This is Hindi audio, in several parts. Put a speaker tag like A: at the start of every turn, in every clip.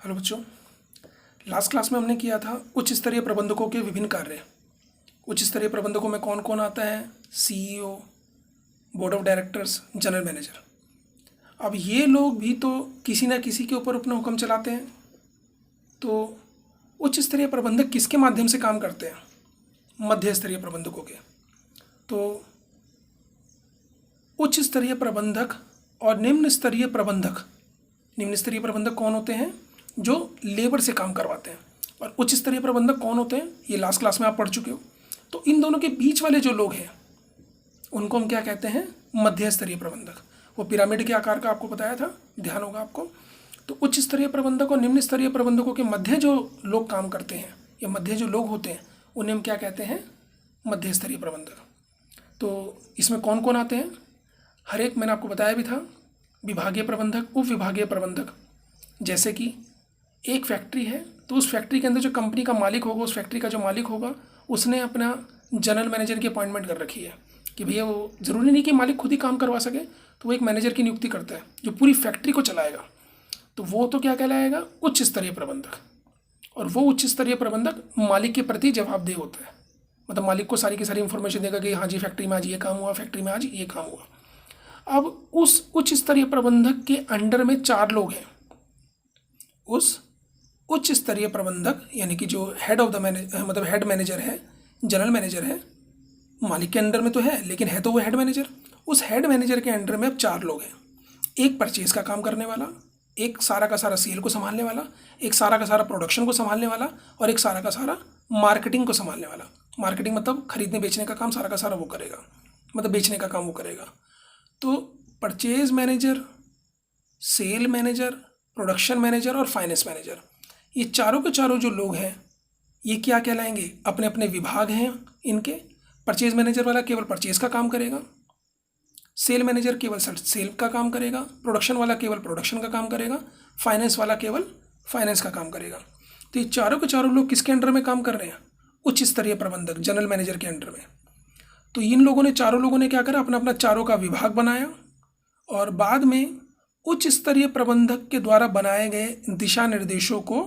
A: हेलो बच्चों, लास्ट क्लास में हमने किया था उच्च स्तरीय प्रबंधकों के विभिन्न कार्य। उच्च स्तरीय प्रबंधकों में कौन कौन आता है? CEO, board of directors, general manager. अब ये लोग भी तो किसी ना किसी के ऊपर अपना हुक्म चलाते हैं। तो उच्च स्तरीय प्रबंधक किसके माध्यम से काम करते हैं? मध्य स्तरीय प्रबंधकों के। तो उच्च स्तरीय प्रबंधक और निम्न स्तरीय प्रबंधक। निम्न स्तरीय प्रबंधक कौन होते हैं? जो लेबर से काम करवाते हैं। और उच्च स्तरीय प्रबंधक कौन होते हैं? ये लास्ट क्लास में आप पढ़ चुके हो। तो इन दोनों के बीच वाले जो लोग हैं उनको हम क्या कहते हैं? मध्य स्तरीय प्रबंधक। वो पिरामिड के आकार का आपको बताया था, ध्यान होगा आपको। तो उच्च स्तरीय प्रबंधक और निम्न स्तरीय प्रबंधकों के मध्य जो लोग काम करते हैं या मध्य जो लोग होते हैं उन्हें हम क्या कहते हैं? मध्य स्तरीय प्रबंधक। तो इसमें कौन कौन आते हैं? हर एक मैंने आपको बताया भी था, विभागीय प्रबंधक, उप विभागीय प्रबंधक। जैसे कि एक फैक्ट्री है तो उस फैक्ट्री के अंदर जो कंपनी का मालिक होगा, उस फैक्ट्री का जो मालिक होगा, उसने अपना जनरल मैनेजर की अपॉइंटमेंट कर रखी है कि भैया वो ज़रूरी नहीं कि मालिक खुद ही काम करवा सके, तो वो एक मैनेजर की नियुक्ति करता है जो पूरी फैक्ट्री को चलाएगा। तो वो तो क्या कहलाएगा? उच्च स्तरीय प्रबंधक। और वो उच्च स्तरीय प्रबंधक मालिक के प्रति जवाबदेह होता है। मतलब मालिक को सारी की सारी इन्फॉर्मेशन देगा कि हाँ जी फैक्ट्री में आज ये काम हुआ, फैक्ट्री में आज ये काम हुआ। अब उस उच्च स्तरीय प्रबंधक के अंडर में 4 लोग हैं। उस उच्च स्तरीय प्रबंधक यानी कि जो हेड ऑफ द मतलब हेड मैनेजर है, जनरल मैनेजर है, मालिक के अंडर में तो है लेकिन है तो वो हेड मैनेजर। उस हेड मैनेजर के अंडर में अब 4 लोग हैं। एक परचेज का काम करने वाला, एक सारा का सारा सेल को संभालने वाला, एक सारा का सारा प्रोडक्शन को संभालने वाला और एक सारा का सारा मार्केटिंग को संभालने वाला। मार्केटिंग मतलब खरीदने बेचने का काम सारा का सारा वो करेगा, मतलब बेचने का काम वो करेगा। तो purchase manager, sale manager, production manager और फाइनेंस मैनेजर, ये चारों के चारों जो लोग हैं ये क्या कहलाएंगे? अपने अपने विभाग हैं इनके। परचेज मैनेजर वाला केवल परचेज का काम करेगा, सेल मैनेजर केवल सेल का काम करेगा, प्रोडक्शन वाला केवल प्रोडक्शन का काम करेगा, फाइनेंस वाला केवल फाइनेंस का काम करेगा। तो ये चारों के चारों लोग किसके अंडर में काम कर रहे हैं? उच्च स्तरीय प्रबंधक, जनरल मैनेजर के अंडर में। तो इन लोगों ने, चारों लोगों ने क्या करा? अपना अपना चारों का विभाग बनाया और बाद में उच्च स्तरीय प्रबंधक के द्वारा बनाए गए दिशा निर्देशों को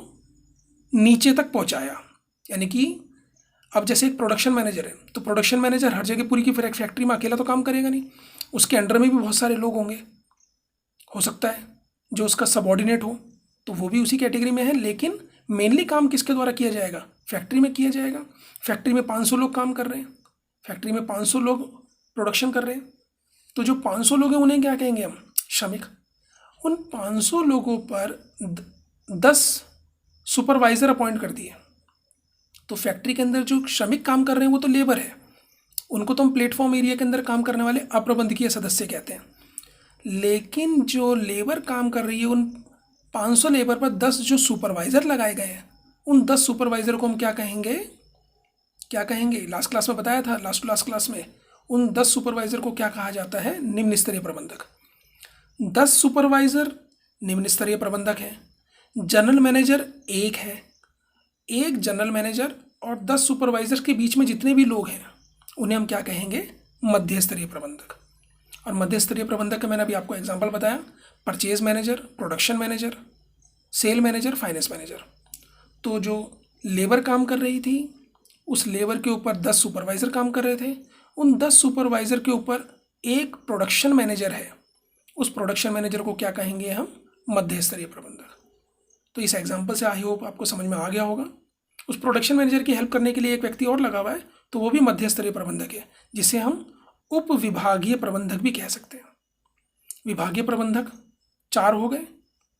A: नीचे तक पहुंचाया। यानी कि अब जैसे एक प्रोडक्शन मैनेजर है तो प्रोडक्शन मैनेजर हर जगह पूरी की फैक्ट्री में अकेला तो काम करेगा नहीं, उसके अंडर में भी बहुत सारे लोग होंगे। हो सकता है जो उसका सबऑर्डिनेट हो तो वो भी उसी कैटेगरी में है, लेकिन मेनली काम किसके द्वारा किया जाएगा? फैक्ट्री में किया जाएगा। फैक्ट्री में 500 लोग काम कर रहे हैं, फैक्ट्री में 500 लोग प्रोडक्शन कर रहे हैं। तो जो 500 लोग हैं उन्हें क्या कहेंगे हम? श्रमिक। उन 500 लोगों पर 10 सुपरवाइज़र अपॉइंट कर दिए। तो फैक्ट्री के अंदर जो श्रमिक काम कर रहे हैं वो तो लेबर है, उनको तो हम प्लेटफॉर्म एरिया के अंदर काम करने वाले अप्रबंधकीय सदस्य कहते हैं। लेकिन जो लेबर काम कर रही है उन 500 लेबर पर 10 जो सुपरवाइज़र लगाए गए हैं, उन 10 सुपरवाइज़र को हम क्या कहेंगे? क्या कहेंगे? लास्ट क्लास में बताया था, लास्ट क्लास में उन 10 सुपरवाइज़र को क्या कहा जाता है? निम्न स्तरीय प्रबंधक। 10 सुपरवाइज़र निम्न स्तरीय प्रबंधक हैं। जनरल मैनेजर एक है, एक जनरल मैनेजर और 10 सुपरवाइजर के बीच में जितने भी लोग हैं उन्हें हम क्या कहेंगे? मध्य स्तरीय प्रबंधक। और मध्य स्तरीय प्रबंधक का मैंने अभी आपको एग्जांपल बताया, purchase manager, production manager, sale manager, finance manager. तो जो लेबर काम कर रही थी उस लेबर के ऊपर 10 सुपरवाइज़र काम कर रहे थे। उन 10 सुपरवाइज़र के ऊपर एक प्रोडक्शन मैनेजर है, उस प्रोडक्शन मैनेजर को क्या कहेंगे हम? मध्य स्तरीय प्रबंधक। तो इस एग्जाम्पल से आई होप आपको समझ में आ गया होगा। उस प्रोडक्शन मैनेजर की हेल्प करने के लिए एक व्यक्ति और लगा हुआ है, तो वो भी मध्य स्तरीय प्रबंधक है, जिसे हम उप विभागीय प्रबंधक भी कह सकते हैं। विभागीय प्रबंधक 4 हो गए।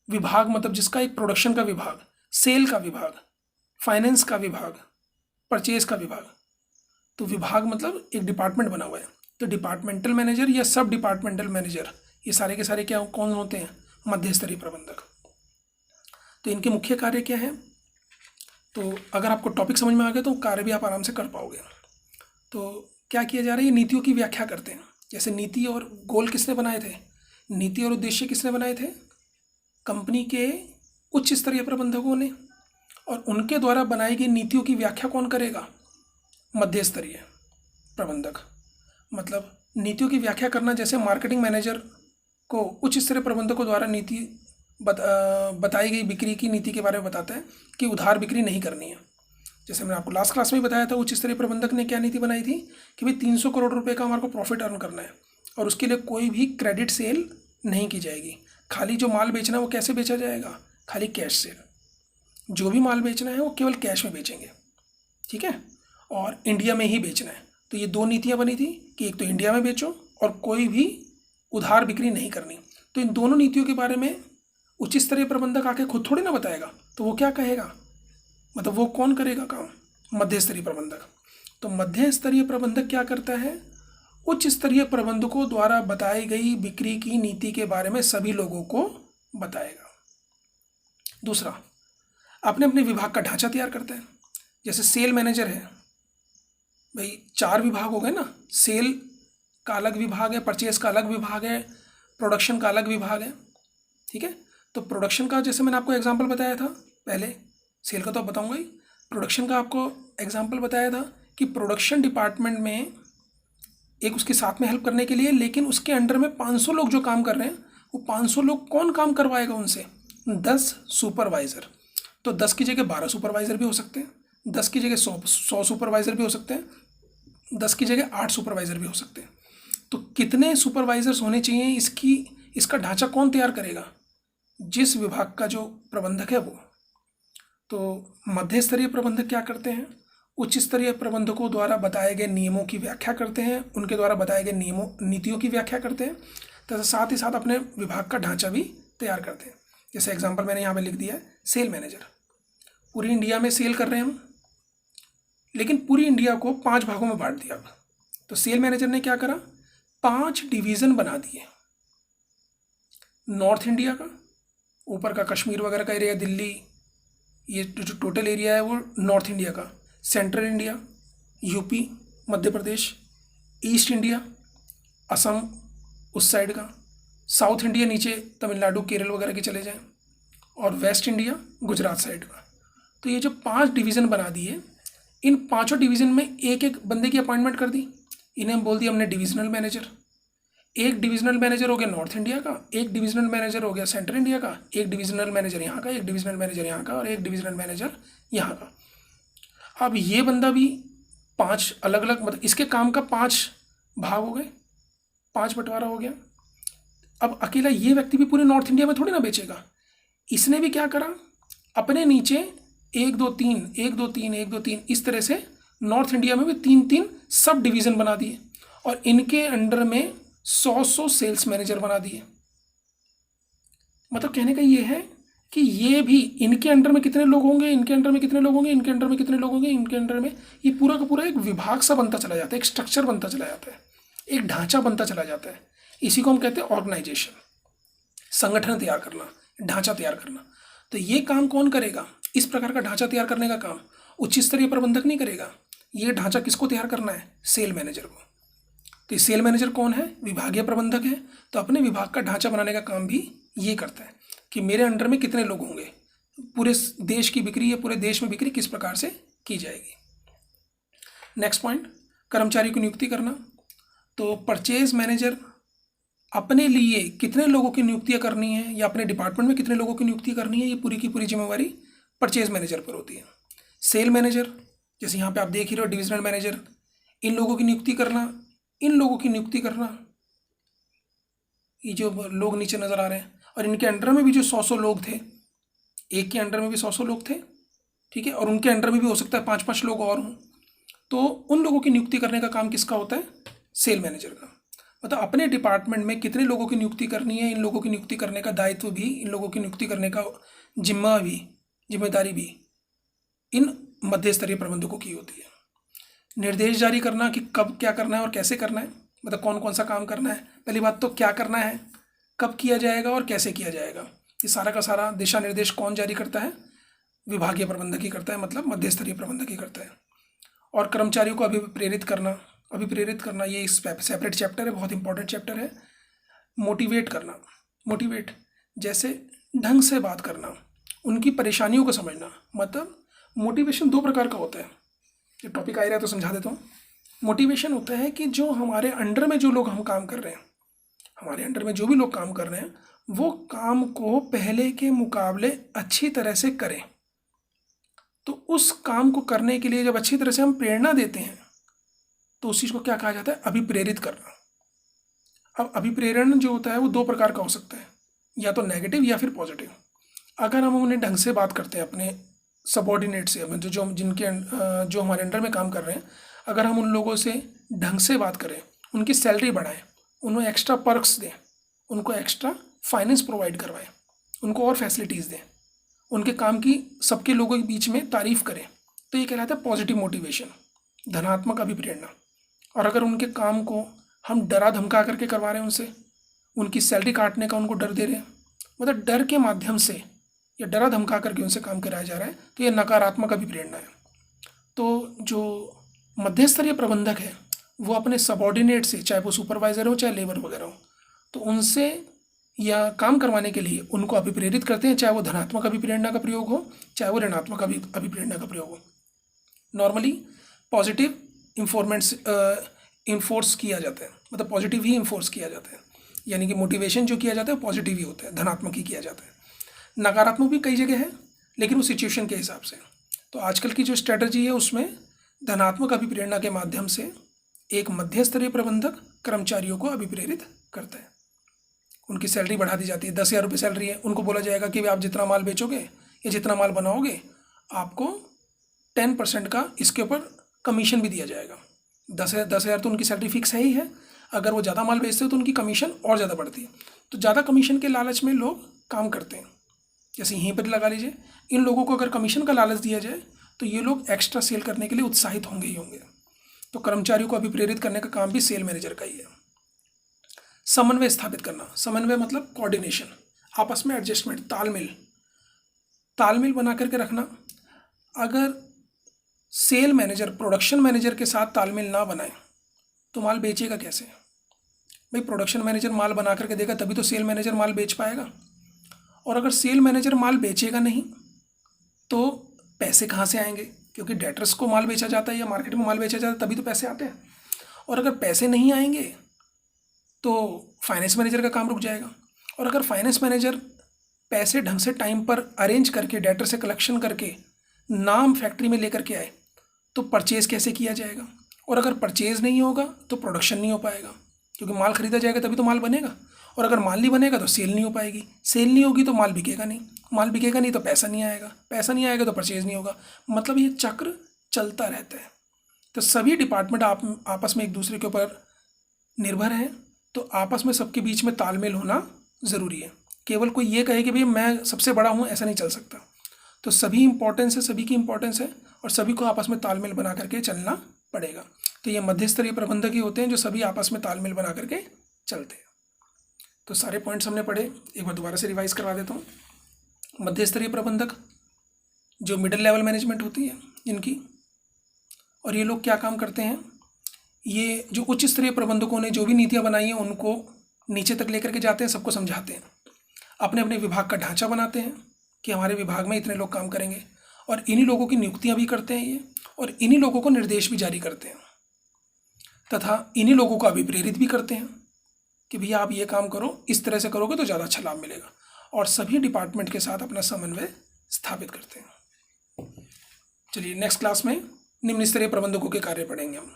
A: विभाग मतलब जिसका एक प्रोडक्शन का विभाग, सेल का विभाग, फाइनेंस का विभाग, परचेज का विभाग। तो विभाग मतलब एक डिपार्टमेंट बना हुआ है। तो डिपार्टमेंटल मैनेजर या सब डिपार्टमेंटल मैनेजर, ये सारे के सारे क्या कौन होते हैं? मध्य स्तरीय प्रबंधक। तो इनके मुख्य कार्य क्या हैं? तो अगर आपको टॉपिक समझ में आ गया तो कार्य भी आप आराम से कर पाओगे। तो क्या किया जा रहा है? ये नीतियों की व्याख्या करते हैं। जैसे नीति और गोल किसने बनाए थे? नीति और उद्देश्य किसने बनाए थे? कंपनी के उच्च स्तरीय प्रबंधकों ने। और उनके द्वारा बनाई गई नीतियों की व्याख्या कौन करेगा? मध्य स्तरीय प्रबंधक। मतलब नीतियों की व्याख्या करना, जैसे मार्केटिंग मैनेजर को उच्च स्तरीय प्रबंधकों द्वारा नीति बताई गई बिक्री की नीति के बारे में बताता है कि उधार बिक्री नहीं करनी है। जैसे मैंने आपको लास्ट क्लास में बताया था, उच्च स्तरीय प्रबंधक ने क्या नीति बनाई थी कि भाई 300 करोड़ रुपए का हमारे को प्रॉफिट अर्न करना है और उसके लिए कोई भी क्रेडिट सेल नहीं की जाएगी। खाली जो माल बेचना है वो कैसे बेचा जाएगा, खाली कैश सेल। जो भी माल बेचना है वो केवल कैश में बेचेंगे, ठीक है, और इंडिया में ही बेचना है। तो ये 2 नीतियाँ बनी थी कि एक तो इंडिया में बेचो और कोई भी उधार बिक्री नहीं करनी। तो इन दोनों नीतियों के बारे में उच्च स्तरीय प्रबंधक आके खुद थोड़ी ना बताएगा, तो वो क्या कहेगा, मतलब वो कौन करेगा काम, मध्य स्तरीय प्रबंधक। तो मध्य स्तरीय प्रबंधक क्या करता है, उच्च स्तरीय प्रबंधकों द्वारा बताई गई बिक्री की नीति के बारे में सभी लोगों को बताएगा। दूसरा, अपने अपने विभाग का ढांचा तैयार करते हैं। जैसे सेल मैनेजर है, भाई 4 विभाग हो गए ना, सेल का अलग विभाग है, परचेज का अलग विभाग है, प्रोडक्शन का अलग विभाग है, ठीक है। तो प्रोडक्शन का जैसे मैंने आपको एग्जांपल बताया था पहले, सेल का तो अब बताऊंगा ही, प्रोडक्शन का आपको एग्जांपल बताया था कि प्रोडक्शन डिपार्टमेंट में एक उसके साथ में हेल्प करने के लिए, लेकिन उसके अंडर में 500 लोग जो काम कर रहे हैं, वो 500 लोग कौन काम करवाएगा उनसे, 10 सुपरवाइज़र। तो 10 की जगह 12 सुपरवाइज़र भी हो सकते हैं, 10 की जगह 100 सुपरवाइज़र भी हो सकते हैं, 10 की जगह 8 सुपरवाइज़र भी हो सकते हैं। तो कितने सुपरवाइज़र्स होने चाहिए, इसका ढांचा कौन तैयार करेगा, जिस विभाग का जो प्रबंधक है वो। तो मध्य स्तरीय प्रबंधक क्या करते हैं, उच्च स्तरीय प्रबंधकों द्वारा बताए गए नियमों की व्याख्या करते हैं, उनके द्वारा बताए गए नीतियों की व्याख्या करते हैं, तथा साथ ही साथ अपने विभाग का ढांचा भी तैयार करते हैं। जैसे एग्जांपल मैंने यहाँ पे लिख दिया है, सेल मैनेजर। पूरी इंडिया में सेल कर रहे हैं हम, लेकिन पूरी इंडिया को 5 भागों में बांट दिया। तो सेल मैनेजर ने क्या करा, 5 डिवीज़न बना दिए। नॉर्थ इंडिया का, ऊपर का कश्मीर वगैरह का एरिया, दिल्ली, ये जो टोटल एरिया है वो नॉर्थ इंडिया का। Central India, UP, Madhya Pradesh, east India, Assam उस साइड का, साउथ इंडिया नीचे तमिलनाडु केरल वगैरह के चले जाएं, और वेस्ट इंडिया गुजरात साइड का। तो ये जो 5 डिवीज़न बना दिए, इन 5 डिवीज़न में एक एक बंदे की अपॉइंटमेंट कर दी। इन्हें बोल दिया हमने डिविजनल मैनेजर। एक डिविजनल मैनेजर हो गया नॉर्थ इंडिया का, एक डिविजनल मैनेजर हो गया सेंट्रल इंडिया का, एक डिविजनल मैनेजर यहाँ का, एक डिविजनल मैनेजर यहाँ का, और एक डिविजनल मैनेजर यहाँ का। अब ये बंदा भी 5 अलग अलग, मतलब इसके काम का 5 भाग हो गए, 5 बंटवारा हो गया। अब अकेला ये व्यक्ति भी पूरे नॉर्थ इंडिया में थोड़ी ना बेचेगा। इसने भी क्या करा, अपने नीचे 1 2 3 1 2 3 1 2 3 इस तरह से नॉर्थ इंडिया में भी 3 सब डिवीज़न बना दिए, और इनके अंडर में 100 सेल्स मैनेजर बना दिए। मतलब कहने का ये है कि ये भी इनके अंडर में कितने लोग होंगे, इनके अंडर में कितने लोग होंगे, इनके अंडर में कितने लोग होंगे, इनके अंडर में, ये पूरा का पूरा एक विभाग सा बनता चला जाता है, एक स्ट्रक्चर बनता चला जाता है, एक ढांचा बनता चला जाता है। इसी को हम कहते हैं ऑर्गेनाइजेशन, संगठन तैयार करना, ढांचा तैयार करना। तो ये काम कौन करेगा, इस प्रकार का ढांचा तैयार करने का काम उच्च स्तरीय प्रबंधक नहीं करेगा। ये ढांचा किसको तैयार करना है, सेल मैनेजर को। तो सेल मैनेजर कौन है, विभागीय प्रबंधक है। तो अपने विभाग का ढांचा बनाने का काम भी ये करता है कि मेरे अंडर में कितने लोग होंगे, पूरे देश की बिक्री या पूरे देश में बिक्री किस प्रकार से की जाएगी। नेक्स्ट पॉइंट, कर्मचारी की नियुक्ति करना। तो परचेज मैनेजर अपने लिए कितने लोगों की नियुक्तियाँ करनी है या अपने डिपार्टमेंट में कितने लोगों की नियुक्ति करनी है, ये पूरी की पूरी जिम्मेवारी परचेज मैनेजर पर होती है। सेल मैनेजर, जैसे यहाँ पे आप देख ही रहे हो, डिविजनल मैनेजर, इन लोगों की नियुक्ति करना, इन लोगों की नियुक्ति करना, ये जो लोग नीचे नज़र आ रहे हैं, और इनके अंडर में भी जो 100 लोग थे, एक के अंडर में भी 100 लोग थे, ठीक है, और उनके अंडर में भी हो सकता है 5 लोग और हों। तो उन लोगों की नियुक्ति करने का काम किसका होता है, सेल मैनेजर का। मतलब अपने डिपार्टमेंट में कितने लोगों की नियुक्ति करनी है, इन लोगों की नियुक्ति करने का दायित्व भी, इन लोगों की नियुक्ति करने का जिम्मेदारी भी इन मध्य स्तरीय प्रबंधकों की होती है। निर्देश जारी करना कि कब क्या करना है और कैसे करना है, मतलब कौन कौन सा काम करना है। पहली बात तो क्या करना है, कब किया जाएगा और कैसे किया जाएगा, ये सारा का सारा दिशा निर्देश कौन जारी करता है, विभागीय प्रबंधक ही करता है, मतलब मध्य स्तरीय प्रबंधक ही करता है। और कर्मचारियों को अभिप्रेरित करना ये सेपरेट चैप्टर है, बहुत इंपॉर्टेंट चैप्टर है। मोटिवेट करना, मोटिवेट जैसे ढंग से बात करना, उनकी परेशानियों को समझना। मतलब मोटिवेशन 2 प्रकार का होता है, ये टॉपिक आ रहा है तो समझा देता हूँ। मोटिवेशन होता है कि जो हमारे अंडर में जो लोग हम काम कर रहे हैं, हमारे अंडर में जो भी लोग काम कर रहे हैं, वो काम को पहले के मुकाबले अच्छी तरह से करें। तो उस काम को करने के लिए जब अच्छी तरह से हम प्रेरणा देते हैं तो उस चीज़ को क्या कहा जाता है? अभिप्रेरित करना। अब अभिप्रेरण जो होता है वो दो प्रकार का हो सकता है, या तो नेगेटिव या फिर पॉजिटिव। अगर हम उन्हें ढंग से बात करते हैं अपने सबॉर्डिनेट से, जो जो जिनके जो हमारे अंडर में काम कर रहे हैं, अगर हम उन लोगों से ढंग से बात करें, उनकी सैलरी बढ़ाएं, उन्हें एक्स्ट्रा पर्क्स दें, उनको एक्स्ट्रा फाइनेंस प्रोवाइड करवाएं, उनको और फैसिलिटीज़ दें, उनके काम की सबके लोगों के बीच में तारीफ करें, तो ये कहलाता है पॉजिटिव मोटिवेशन, धनात्मक अभिप्रेरणा। और अगर उनके काम को हम डरा धमका करके करवा रहे हैं, उनसे उनकी सैलरी काटने का उनको डर दे रहे हैं, मतलब डर के माध्यम से या डरा धमका करके उनसे काम कराया जा रहा है, तो ये नकारात्मक अभिप्रेरणा है। तो जो मध्य स्तरीय प्रबंधक है वो अपने सबॉर्डिनेट से, चाहे वो सुपरवाइज़र हो चाहे लेबर वगैरह हो, तो उनसे या काम करवाने के लिए उनको अभिप्रेरित करते हैं, चाहे वो धनात्मक अभिप्रेरणा का प्रयोग हो चाहे वो ऋणात्मक अभिप्रेरणा का प्रयोग हो। नॉर्मली पॉजिटिव इन्फोर्स किया जाता है, मतलब पॉजिटिव ही इन्फोर्स किया जाता है, यानी कि मोटिवेशन जो किया जाता है पॉजिटिव ही होता है, धनात्मक ही किया जाता है। नकारात्मक भी कई जगह है, लेकिन वो सिचुएशन के हिसाब से। तो आजकल की जो स्ट्रेटजी है उसमें धनात्मक अभिप्रेरणा के माध्यम से एक मध्य स्तरीय प्रबंधक कर्मचारियों को अभिप्रेरित करता है। उनकी सैलरी बढ़ा दी जाती है, 10,000 रुपये सैलरी है, उनको बोला जाएगा कि आप जितना माल बेचोगे या जितना माल बनाओगे आपको 10% का इसके ऊपर कमीशन भी दिया जाएगा। 10,000 तो उनकी सैलरी फिक्स है ही है, अगर वो ज़्यादा माल बेचते हो तो उनकी कमीशन और ज़्यादा बढ़ती है। तो ज़्यादा कमीशन के लालच में लोग काम करते हैं। जैसे यहीं पर लगा लीजिए, इन लोगों को अगर कमीशन का लालच दिया जाए तो ये लोग एक्स्ट्रा सेल करने के लिए उत्साहित होंगे ही होंगे। तो कर्मचारियों को अभिप्रेरित करने का काम भी सेल मैनेजर का ही है। समन्वय स्थापित करना, समन्वय मतलब कोऑर्डिनेशन, आपस में एडजस्टमेंट, तालमेल बना करके रखना। अगर सेल मैनेजर प्रोडक्शन मैनेजर के साथ तालमेल ना बनाए तो माल बेचेगा कैसे? भाई प्रोडक्शन मैनेजर माल बना करके देगा तभी तो सेल मैनेजर माल बेच पाएगा, और अगर सेल मैनेजर माल बेचेगा नहीं तो पैसे कहाँ से आएंगे? क्योंकि डेटर्स को माल बेचा जाता है या मार्केट में माल बेचा जाता है तभी तो पैसे आते हैं, और अगर पैसे नहीं आएंगे तो फाइनेंस मैनेजर का काम रुक जाएगा। और अगर फाइनेंस मैनेजर पैसे ढंग से टाइम पर अरेंज करके डेटर से कलेक्शन करके नाम फैक्ट्री में लेकर के आए तो परचेज़ कैसे किया जाएगा? और अगर परचेज़ नहीं होगा तो प्रोडक्शन नहीं हो पाएगा, क्योंकि माल खरीदा जाएगा तभी तो माल बनेगा, और अगर माल नहीं बनेगा तो सेल नहीं हो पाएगी, सेल नहीं होगी तो माल बिकेगा नहीं, माल बिकेगा नहीं तो पैसा नहीं आएगा, पैसा नहीं आएगा तो परचेज़ नहीं होगा। मतलब ये चक्र चलता रहता है। तो सभी डिपार्टमेंट आपस में एक दूसरे के ऊपर निर्भर हैं, तो आपस में सबके बीच में तालमेल होना ज़रूरी है। केवल कोई ये कहे कि भाई मैं सबसे बड़ा हूँ, ऐसा नहीं चल सकता। तो सभी इंपॉर्टेंस है, सभी की इंपॉर्टेंस है, और सभी को आपस में तालमेल बना करके चलना पड़ेगा। तो ये मध्य स्तरीय प्रबंधक ही होते हैं जो सभी आपस में तालमेल बना करके चलते हैं। तो सारे पॉइंट्स हमने पढ़े, एक बार दोबारा से रिवाइज करवा देता हूँ। मध्य स्तरीय प्रबंधक जो मिडिल लेवल मैनेजमेंट होती है इनकी, और ये लोग क्या काम करते हैं? ये जो उच्च स्तरीय प्रबंधकों ने जो भी नीतियाँ बनाई हैं उनको नीचे तक लेकर के जाते हैं, सबको समझाते हैं, अपने अपने विभाग का ढांचा बनाते हैं कि हमारे विभाग में इतने लोग काम करेंगे, और इन्हीं लोगों की नियुक्तियाँ भी करते हैं ये, और इन्हीं लोगों को निर्देश भी जारी करते हैं, तथा इन्हीं लोगों को अभिप्रेरित भी करते हैं कि भैया आप ये काम करो, इस तरह से करोगे तो ज़्यादा अच्छा लाभ मिलेगा, और सभी डिपार्टमेंट के साथ अपना समन्वय स्थापित करते हैं। चलिए नेक्स्ट क्लास में निम्न स्तरीय प्रबंधकों के कार्य पढ़ेंगे हम।